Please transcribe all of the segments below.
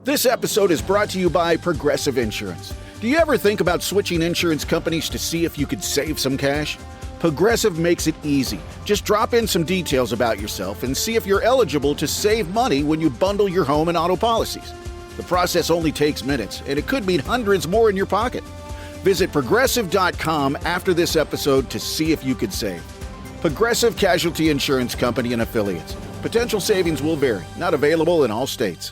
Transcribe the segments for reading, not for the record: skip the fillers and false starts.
This episode is brought to you by Progressive Insurance. Do you ever think about switching insurance companies to see if you could save some cash? Progressive makes it easy. Just drop in some details about yourself and see if you're eligible to save money when you bundle your home and auto policies. The process only takes minutes, and it could mean hundreds more in your pocket. Visit Progressive.com after this episode to see if you could save. Progressive Casualty Insurance Company and Affiliates. Potential savings will vary. Not available in all states.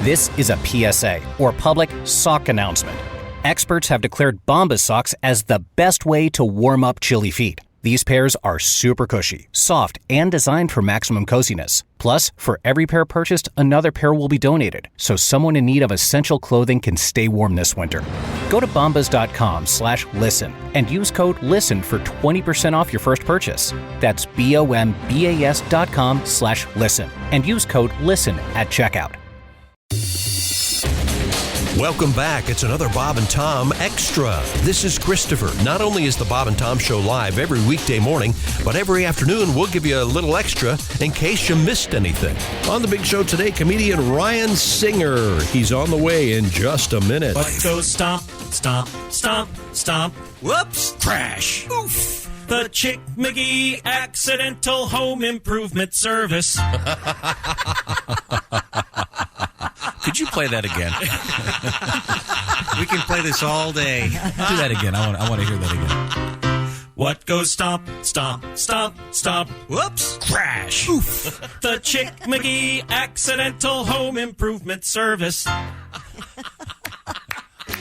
This is a PSA, or public sock announcement. Experts have declared Bombas socks as the best way to warm up chilly feet. These pairs are super cushy, soft, and designed for maximum coziness. Plus, for every pair purchased, another pair will be donated, so someone in need of essential clothing can stay warm this winter. Go to bombas.com/listen and use code LISTEN for 20% off your first purchase. That's BOMBAS.com/listen and use code LISTEN at checkout. Welcome back. It's another Bob and Tom Extra. This is Christopher. Not only is the Bob and Tom Show live every weekday morning, but every afternoon we'll give you a little extra in case you missed anything. On the big show today, comedian Ryan Singer. He's on the way in just a minute. Let's go stomp, stomp, stomp, stomp. Whoops, crash. Oof. The Chick McGee Accidental Home Improvement Service. Could you play that again? We can play this all day. Do that again. I want to hear that again. What goes stomp, stomp, stomp, stomp. Whoops, crash. Oof. The Chick McGee Accidental Home Improvement Service.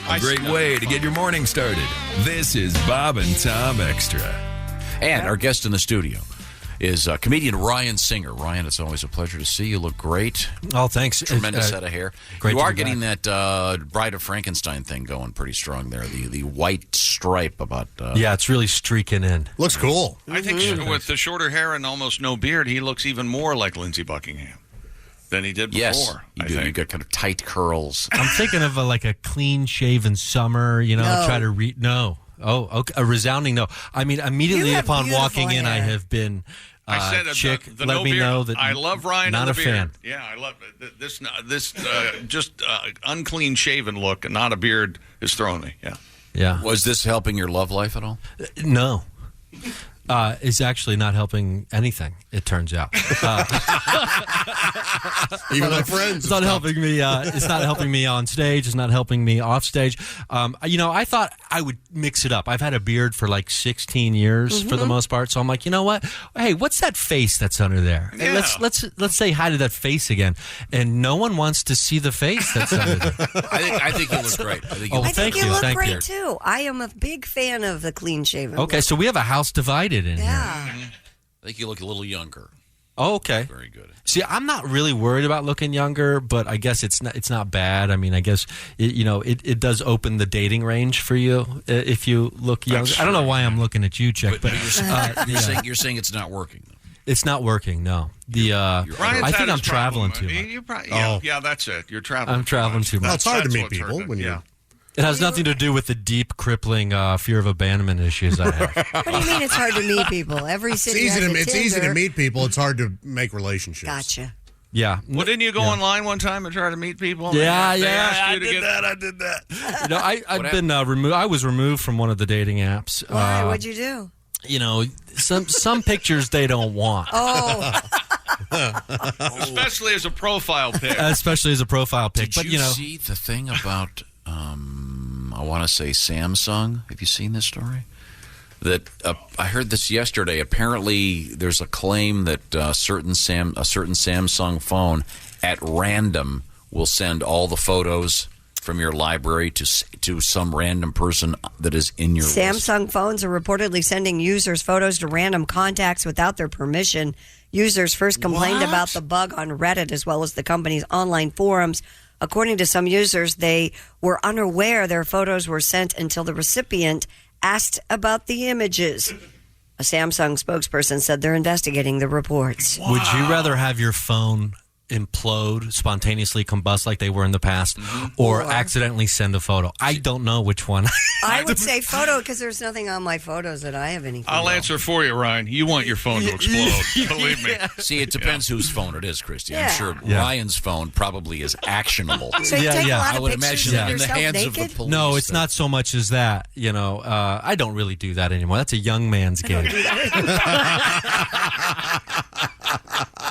A great way to get your morning started. This is Bob and Tom Extra. And our guest in the studio is comedian Ryan Singer. Ryan, it's always a pleasure to see you. Look great. Oh, thanks. Tremendous set of hair. Great. You are getting that Bride of Frankenstein thing going pretty strong there. The white stripe about... yeah, it's really streaking in. Looks cool. I think with the shorter hair and almost no beard, he looks even more like Lindsey Buckingham than he did before. Yes, you do. You got kind of tight curls. I'm thinking of a clean-shaven summer, try to read... No. Oh, okay. A resounding no. I mean, immediately upon walking in, I have been... I said Chick, the let no me beard. know that I love Ryan. Not and the a beard. fan. Yeah, I love it. This just unclean shaven look and not a beard is throwing me. Yeah. Was this helping your love life at all? No. It's actually not helping anything, it turns out. Even like friends. It's not helping me. It's not helping me on stage. It's not helping me off stage. I thought I would mix it up. I've had a beard for 16 years for the most part. So I'm like, you know what? Hey, what's that face that's under there? Yeah. Hey, let's say hi to that face again. And no one wants to see the face that's under there. I think you look great. I think you look great too. I am a big fan of the clean shaven. Okay, so we have a house divided in here. Yeah. I think you look a little younger. Oh, okay. Very good. See, I'm not really worried about looking younger, but I guess it's not bad. I mean, I guess it does open the dating range for you if you look younger. I don't know why I'm looking at you, Chick, but You're saying it's not working. It's not working. No. I think I'm traveling too much. Yeah, that's it. You're traveling. I'm traveling too much. Well, it's hard to That's meet what's people hurting. when you. It has nothing to do with the deep, crippling fear of abandonment issues I have. What do you mean it's hard to meet people? Every city has a It's easy to Tinder. meet people. It's hard to make relationships. Gotcha. Yeah. Well, didn't you go online one time and try to meet people? Yeah, They yeah. asked I you to did get- that. I did that. I've been removed. I was removed from one of the dating apps. Why? What'd you do? Some pictures they don't want. Oh. Especially as a profile pic. Especially as a profile pic. Did you see the thing about, I want to say Samsung? Have you seen this story? That I heard this yesterday. Apparently, there's a claim that a certain Samsung phone at random will send all the photos from your library to some random person that is in your Samsung list. phones are reportedly sending users photos to random contacts without their permission. Users first complained about the bug on Reddit as well as the company's online forums. According to some users, they were unaware their photos were sent until the recipient asked about the images. A Samsung spokesperson said they're investigating the reports. Would you rather have your phone implode, spontaneously combust like they were in the past, or accidentally send a photo. I don't know which one. I would say photo because there's nothing on my photos that I have anything. I'll answer for you, Ryan. You want your phone to explode. Believe me. See, it depends whose phone it is, Christy. I'm Yeah. sure Ryan's phone probably is actionable. So you take a lot I of would pictures imagine of in the yourself hands of the naked? police. No, it's not so much as that. I don't really do that anymore. That's a young man's game.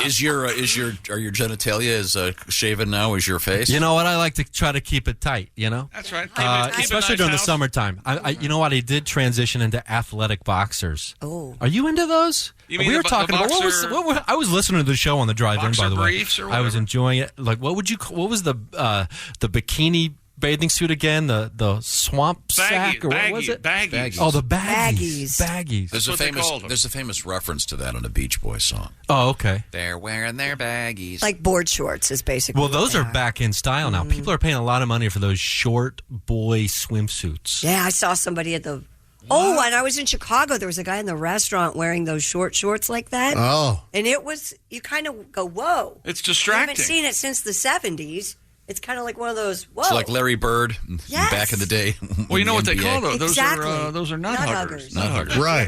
Are your genitalia as shaven now as your face? You know what? I like to try to keep it tight. That's right. Keep it Especially nice during the house. summertime. You know what? I did transition into athletic boxers. Oh, are you into those? You mean we were the talking about boxer- I was listening to the show on the drive-in. By the way, briefs or I was whatever? enjoying it. Like, what was the bikini bathing suit again? The swamp sack or what was it? Baggies. Oh, the baggies. Baggies. There's a famous reference to that in a Beach Boys song. Oh, okay. They're wearing their baggies. like board shorts is basically. Well, what those they are back in style now. People are paying a lot of money for those short boy swimsuits. Yeah, I saw somebody at the. Oh, and I was in Chicago. There was a guy in the restaurant wearing those short shorts like that. Oh. And it was, you kind of go, whoa. It's I distracting. haven't seen it since the 70s. It's kind of like one of those, whoa. It's like Larry Bird Yes. back in the day. Well, you know what they NBA. call those? Exactly. Those are nut huggers. Nut huggers. Right.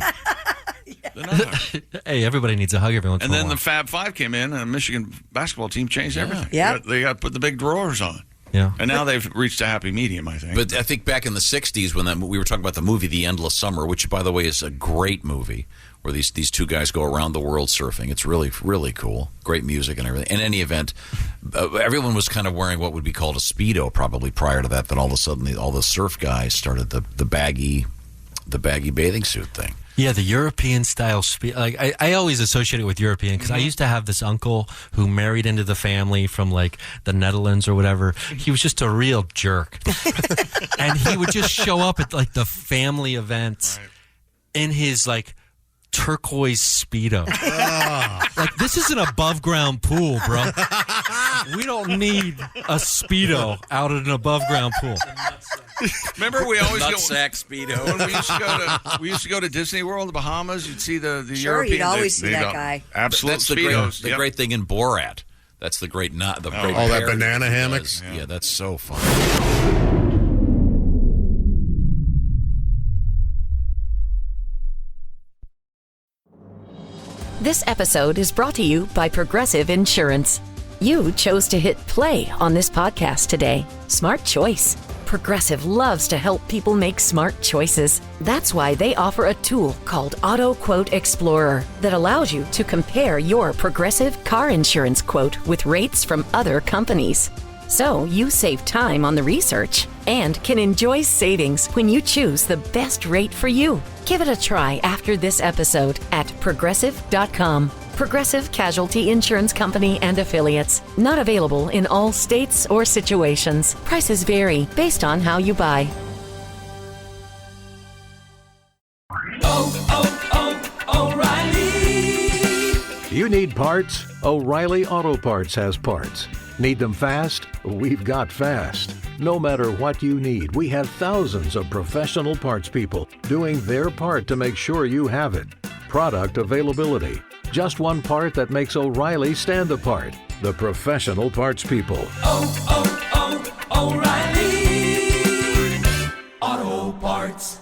They're nut huggers. Hey, everybody needs a hug every once And in a then while. the Fab Five came in, and the Michigan basketball team changed everything. Yeah. They got to put the big drawers on. Yeah. And now they've reached a happy medium, I think. But I think back in the 60s when we were talking about the movie The Endless Summer, which, by the way, is a great movie where these two guys go around the world surfing. It's really, really cool. Great music and everything. In any event, everyone was kind of wearing what would be called a Speedo probably prior to that. Then all of a sudden, all the surf guys started the baggy bathing suit thing. Yeah, the European style like I always associate it with European because I used to have this uncle who married into the family from like the Netherlands or whatever. He was just a real jerk. And he would just show up at like the family events in his like turquoise Speedo. Like, this is an above ground pool, bro. We don't need a Speedo out at an above ground pool. Remember, we always go Nutsack Speedo. when we used to go to Disney World, the Bahamas. You'd see the Sure, European. you'd always see that guy. Absolute That's the Speedos. great, great thing in Borat. That's the great great that parody banana he hammock? does. Yeah, that's so fun. This episode is brought to you by Progressive Insurance. You chose to hit play on this podcast today. Smart choice. Progressive loves to help people make smart choices. That's why they offer a tool called Auto Quote Explorer that allows you to compare your Progressive car insurance quote with rates from other companies. So you save time on the research and can enjoy savings when you choose the best rate for you. Give it a try after this episode at Progressive.com. Progressive Casualty Insurance Company and Affiliates. Not available in all states or situations. Prices vary based on how you buy. O'Reilly. You need parts? O'Reilly Auto Parts has parts. Need them fast? We've got fast. No matter what you need, we have thousands of professional parts people doing their part to make sure you have it. Product availability. Just one part that makes O'Reilly stand apart. The professional parts people. O'Reilly Auto Parts.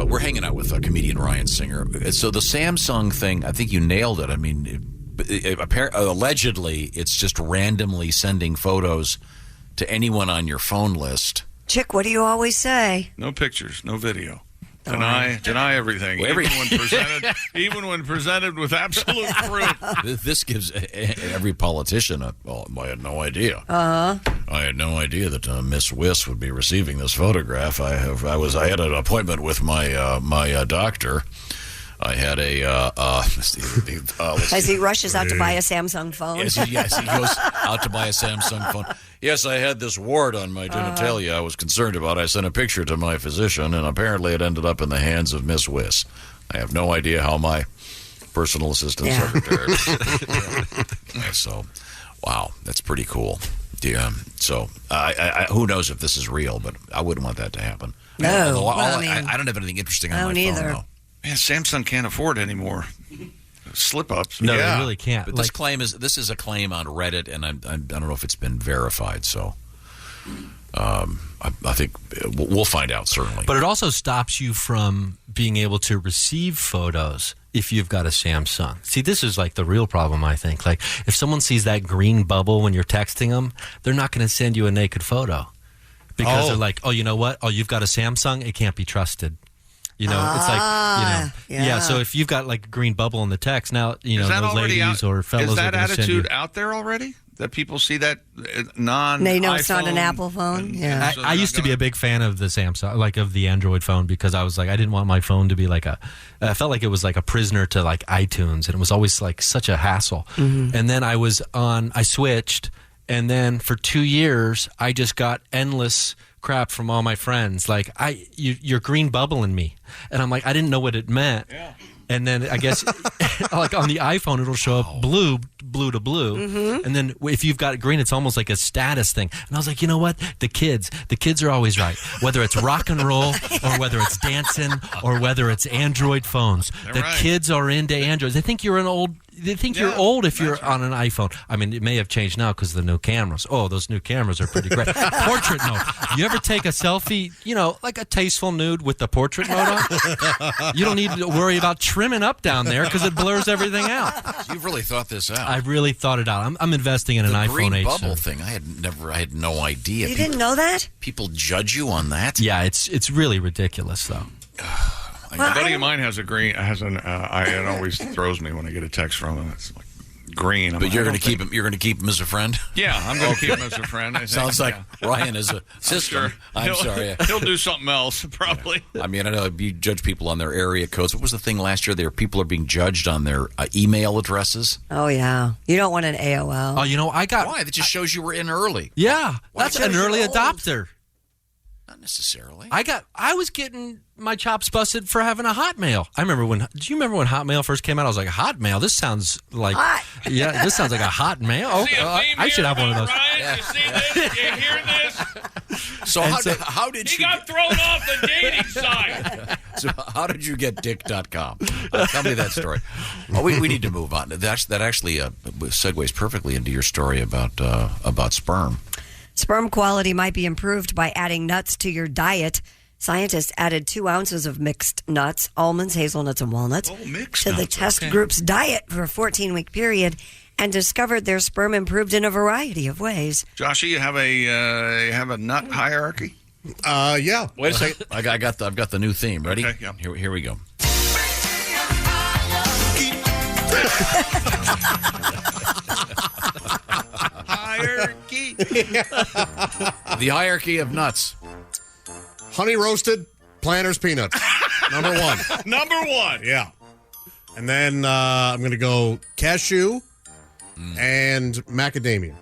We're hanging out with comedian Ryan Singer. So the Samsung thing, I think you nailed it. I mean, allegedly, it's just randomly sending photos to anyone on your phone list. Chick, what do you always say? No pictures, no video. Deny everything. Well, even when presented with absolute proof. This gives every politician I had no idea. I had no idea that Miss Wiss would be receiving this photograph. I had an appointment with my doctor. I had as he rushes out to buy a Samsung phone. Yes, he goes out to buy a Samsung phone. Yes, I had this wart on my genitalia I was concerned about. I sent a picture to my physician, and apparently it ended up in the hands of Miss Wiss. I have no idea how my personal assistant secretary. So, wow, that's pretty cool. Yeah. So, who knows if this is real, but I wouldn't want that to happen. No, I don't have anything interesting on my phone, though. Man, Samsung can't afford any more slip-ups. No, they really can't. But this is a claim on Reddit, and I don't know if it's been verified, so I think we'll find out, certainly. But it also stops you from being able to receive photos if you've got a Samsung. See, this is like the real problem, I think. Like, if someone sees that green bubble when you're texting them, they're not going to send you a naked photo. Because they're like, oh, you know what? Oh, you've got a Samsung? It can't be trusted. You know, it's like, yeah. So if you've got like a green bubble in the text, now, those ladies or fellows are going to send you. Is that attitude out there already? That people see that non-iPhone? They know it's not an Apple phone? Yeah. I used to be a big fan of the Samsung, like of the Android phone, because I was like, I didn't want my phone to be like I felt like it was like a prisoner to like iTunes, and it was always like such a hassle. Mm-hmm. And then I switched, and then for 2 years, I just got endless crap from all my friends. Like, you're green bubbling me. And I'm like, I didn't know what it meant. Yeah. And then I guess like on the iPhone, it'll show up blue to blue. Mm-hmm. And then if you've got green, it's almost like a status thing. And I was like, you know what? The kids are always right. Whether it's rock and roll or whether it's dancing or whether it's Android phones. They're right. Kids are into Androids. They think you're you're old if you're on an iPhone. I mean, it may have changed now because of the new cameras. Oh, those new cameras are pretty great. Portrait mode. You ever take a selfie, like a tasteful nude with the portrait mode on? You don't need to worry about trimming up down there because it blurs everything out. You've really thought this out. I really thought it out. I'm investing in an iPhone 8. The green bubble thing, I had no idea. You didn't know that? People judge you on that? Yeah, it's really ridiculous, though. A buddy of mine has it always throws me when I get a text from him. It's like green. But you're going to keep him. You're going to keep him as a friend. Yeah, I'm going to keep him as a friend. I think. Sounds like Ryan is a sister. I'm sorry. He'll do something else probably. Yeah. I mean, I know you judge people on their area codes. What was the thing last year? People are being judged on their email addresses. Oh yeah, you don't want an AOL. Oh, I got. Why? That just shows you were in early. Yeah, that's an early adopter. Not necessarily. I was getting my chops busted for having a Hotmail. Do you remember when Hotmail first came out? I was like, Hotmail? This sounds like this sounds like a Hotmail. Oh, I should have one of those. Ryan, you see this? You hear this? So how did he got thrown off the dating site? So how did you get dick.com? Tell me that story. Oh, we need to move on. That actually segues perfectly into your story about sperm. Sperm quality might be improved by adding nuts to your diet. Scientists added 2 ounces of mixed nuts, almonds, hazelnuts, and walnuts to the test group's diet for a 14-week period and discovered their sperm improved in a variety of ways. Joshy, you have a nut hierarchy? Yeah. Wait a second. I've got the new theme. Ready? Okay, yeah. Here we go. Hierarchy. The hierarchy of nuts. Honey roasted, Planters peanuts. Number 1. Number 1. Yeah. And then I'm going to go cashew and macadamia.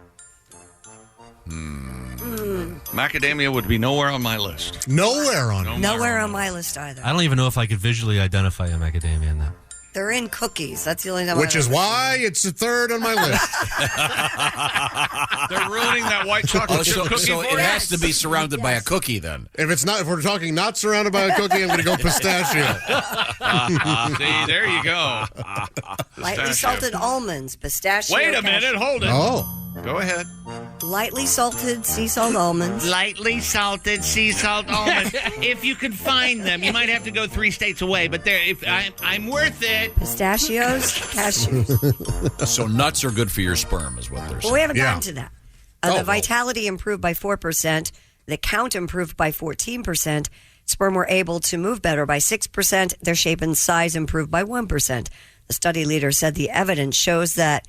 Macadamia would be nowhere on my list. Nowhere on my list either. I don't even know if I could visually identify a macadamia in that. They're in cookies. That's the only time. Which is why it's the 3rd on my list. They're ruining that white chocolate chip cookie. So it has to be surrounded by a cookie then. If we're talking not surrounded by a cookie, I'm going to go pistachio. See, there you go. Lightly salted almonds, pistachio. Wait a minute, hold it. Oh. Go ahead. Lightly salted sea salt almonds. Lightly salted sea salt almonds. If you can find them, you might have to go 3 states away, but I'm worth it. Pistachios, cashews. So nuts are good for your sperm, is what they're saying. Well, we haven't gotten to that. The vitality improved by 4%. The count improved by 14%. Sperm were able to move better by 6%. Their shape and size improved by 1%. The study leader said the evidence shows that,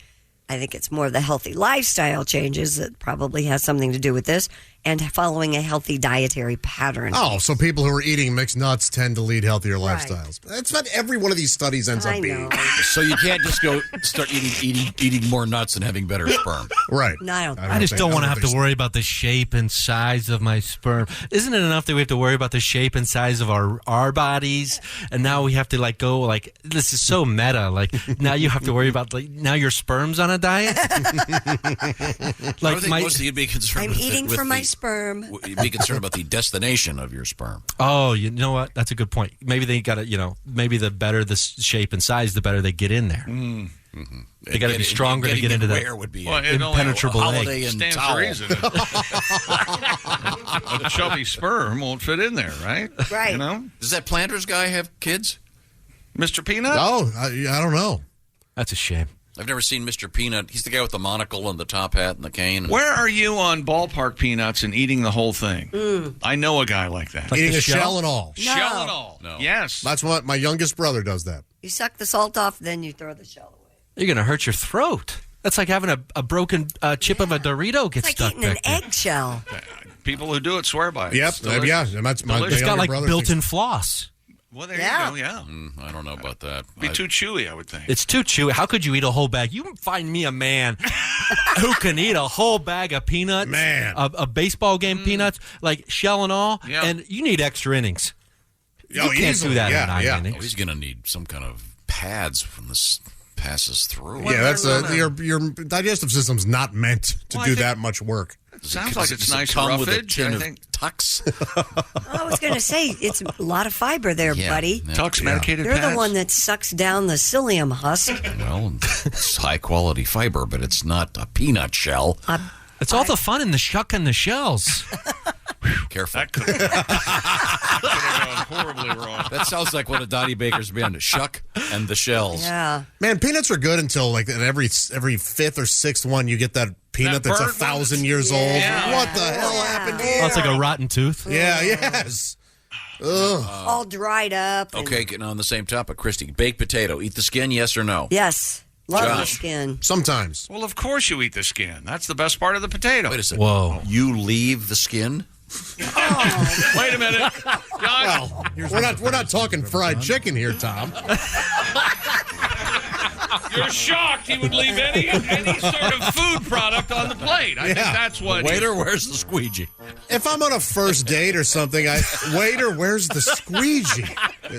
I think it's more of the healthy lifestyle changes that probably has something to do with this, and following a healthy dietary pattern. Oh, so people who are eating mixed nuts tend to lead healthier lifestyles. That's what every one of these studies ends up being. So you can't just go start eating more nuts and having better sperm. Right. No, I just don't want to have to worry about the shape and size of my sperm. Isn't it enough that we have to worry about the shape and size of our bodies? And now we have to go this is so meta. Now you have to worry about now your sperm's on a diet? I think mostly you'd be concerned I'm eating for my sperm. Be concerned about the destination of your sperm. Oh, you know what? That's a good point. Maybe they got to, maybe the better the shape and size, the better they get in there. Mm-hmm. They got to be stronger to get into that impenetrable holiday egg. stands for reason. A chubby sperm won't fit in there, right? Right. You know? Does that Planters guy have kids? Mr. Peanut? Oh, I don't know. That's a shame. I've never seen Mr. Peanut. He's the guy with the monocle and the top hat and the cane. Where are you on ballpark peanuts and eating the whole thing? I know a guy like that. Eating a shell and all. No. Shell and all. No. Yes. That's what my youngest brother does that. You suck the salt off, then you throw the shell away. You're going to hurt your throat. That's like having a broken chip of a Dorito get It's like stuck eating an back there. eggshell. People who do it swear by it. Yep. It's delicious. Yeah. That's my It's got younger like brother built-in floss. Well, there Yeah. you go, yeah. I don't know about that. Be too chewy, I would think. It's too chewy. How could you eat a whole bag? You find me a man who can eat a whole bag of peanuts, Man. a baseball game peanuts, like shell and all, Yeah. and you need extra innings. You Oh, can't easily. do that Yeah, in 9 yeah. innings. Oh, he's going to need some kind of pads when this passes through. Yeah, that's your digestive system's not meant to Well, I do think- that much work. Sounds like it's Does it nice come with a roughage, tin I of think. Tux? I was going to say, it's a lot of fiber there, Yeah. buddy. Yeah. Tux medicated You're pads. the one that sucks down the psyllium husk. Well, it's high-quality fiber, but it's not a peanut shell. It's all the fun in the shuck and the shells. Careful. That could have gone horribly wrong. That sounds like one of Donnie Baker's band, Shuck and the Shells. Yeah. Man, peanuts are good until like at every fifth or sixth one you get that peanut That that's burnt 1,000 years Yeah. old. What the hell happened here? Oh, it's like a rotten tooth. Yeah, yes. Ugh. All dried up. and- Okay, getting on the same topic, Christy. Baked potato, eat the skin, yes or no? Yes. Love the Josh. skin. Sometimes. Well, of course you eat the skin. That's the best part of the potato. Wait a second. Whoa. You leave the skin? Wait a minute. Josh, Well, we're not talking fried chicken here, Tom. you're shocked he would leave any sort of food product on the plate. I think that's what. Waiter, where's the squeegee? If I'm on a first date or something, waiter, where's the squeegee?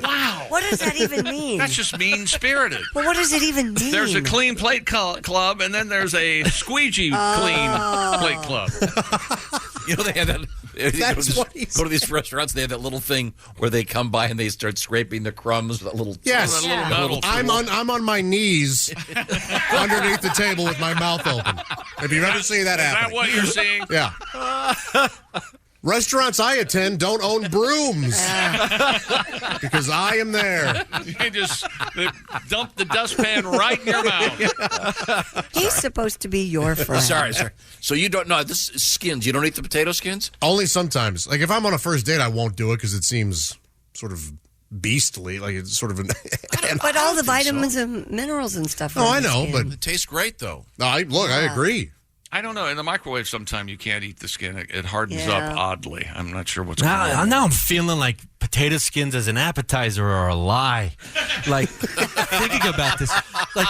Wow. What does that even mean? That's just mean-spirited. Well, what does it even mean? There's a clean plate club, and then there's a squeegee clean plate club. You know, they have that. That's what he Go to these restaurants, they have that little thing where they come by and they start scraping the crumbs, that little. Yes, That little metal I'm on my knees underneath the table with my mouth open. Have you ever seen that Is happen? that what you're seeing? Yeah. Restaurants I attend don't own brooms because I am there. You just dump the dustpan right in your mouth. He's supposed to be your friend. Sorry. So you don't know this is skins. You don't eat the potato skins? Only sometimes. Like if I'm on a first date, I won't do it because it seems sort of beastly. Like it's sort of an. But all the vitamins and minerals and stuff. Oh, are I in the know, skin. but It tastes great though. no, I agree. I don't know. In the microwave, sometimes you can't eat the skin. It hardens Yeah. up oddly. I'm not sure what's going on. Now I'm feeling like potato skins as an appetizer are a lie. Like, thinking about this, like,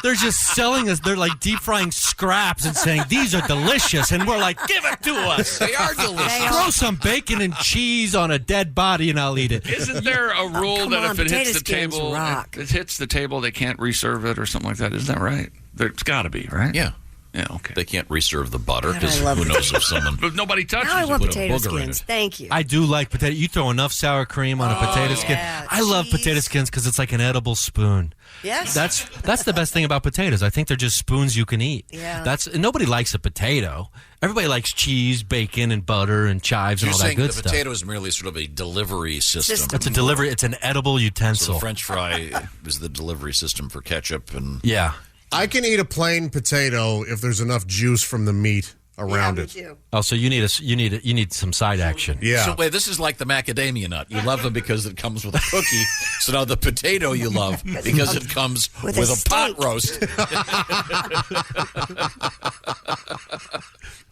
they're just selling us, they're like deep frying scraps and saying, these are delicious. And we're like, give it to us. They are delicious. Throw some bacon and cheese on a dead body and I'll eat it. Isn't there a rule come that on, if it hits potato the skins table, rock. it hits the table, they can't reserve it or something like that? Isn't that right? There's got to be, right? Yeah. Yeah, okay. They can't reserve the butter God, because I love who it. knows if someone. But nobody touches Now I it. want Put a potato booger in skins. it. Thank you. I do like potato. You throw enough sour cream on a potato skin. yeah, I love cheese. potato skins because it's like an edible spoon. Yes. That's the best thing about potatoes. I think they're just spoons you can eat. Yeah. And nobody likes a potato. Everybody likes cheese, bacon, and butter and chives You're and all that saying good the stuff. potato is merely sort of a delivery system. It's a delivery. It's an edible So utensil. the French fry is the delivery system for ketchup and. Yeah. I can eat a plain potato if there's enough juice from the meat around it. Oh, so you need some side action. Yeah. So wait, this is like the macadamia nut. You love them because it comes with a cookie. So now the potato you love because it comes With with, a a pot steak. roast.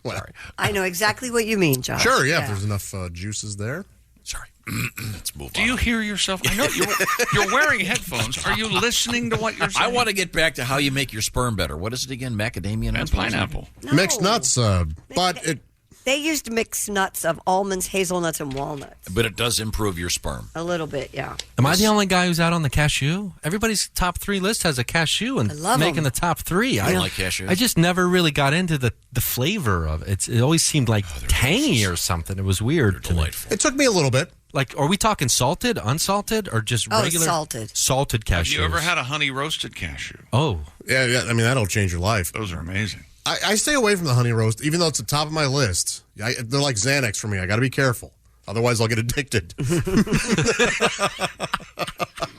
Sorry. I know exactly what you mean, Josh. Sure, yeah, if there's enough juices there. Sorry. Let's move on. Do you hear yourself? I know you're wearing headphones. Are you listening to what you're saying? I want to get back to how you make your sperm better. What is it again? Macadamia nuts? And pineapple. No. Mixed nuts, but it They used mixed nuts of almonds, hazelnuts, and walnuts. But it does improve your sperm. A little bit, yeah. Am I the only guy who's out on the cashew? Everybody's top 3 list has a cashew and love making 'em. the top 3. I like cashews. I just never really got into the flavor of it. It always seemed like tangy or something. It was weird to me. It took me a little bit. Like, are we talking salted, unsalted, or just regular? Salted. Salted cashews. Have you ever had a honey roasted cashew? Oh. Yeah, I mean, that'll change your life. Those are amazing. I stay away from the honey roast, even though it's the top of my list. They're like Xanax for me. I got to be careful. Otherwise, I'll get addicted.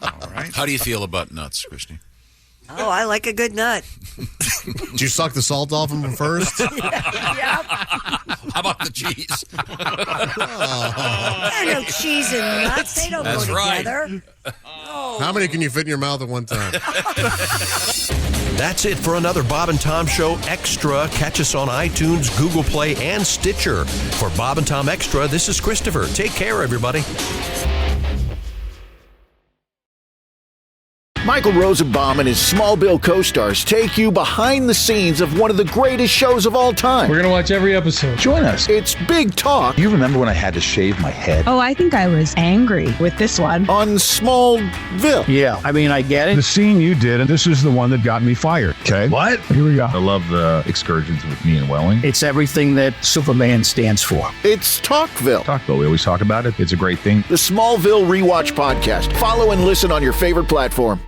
All right. How do you feel about nuts, Christy? Oh, I like a good nut. Did you suck the salt off them first? Yep. How about the cheese? There are no cheese and nuts. They don't That's go right. together. How many can you fit in your mouth at one time? That's it for another Bob and Tom Show Extra. Catch us on iTunes, Google Play, and Stitcher. For Bob and Tom Extra, this is Christopher. Take care, everybody. Michael Rosenbaum and his Smallville co-stars take you behind the scenes of one of the greatest shows of all time. We're going to watch every episode. Join us. It's Big Talk. You remember when I had to shave my head? Oh, I think I was angry with this one. On Smallville. Yeah, I mean, I get it. The scene you did, and this is the one that got me fired. Okay. What? Here we go. I love the excursions with me and Welling. It's everything that Superman stands for. It's Talkville. Talkville, we always talk about it. It's a great thing. The Smallville Rewatch Podcast. Follow and listen on your favorite platform.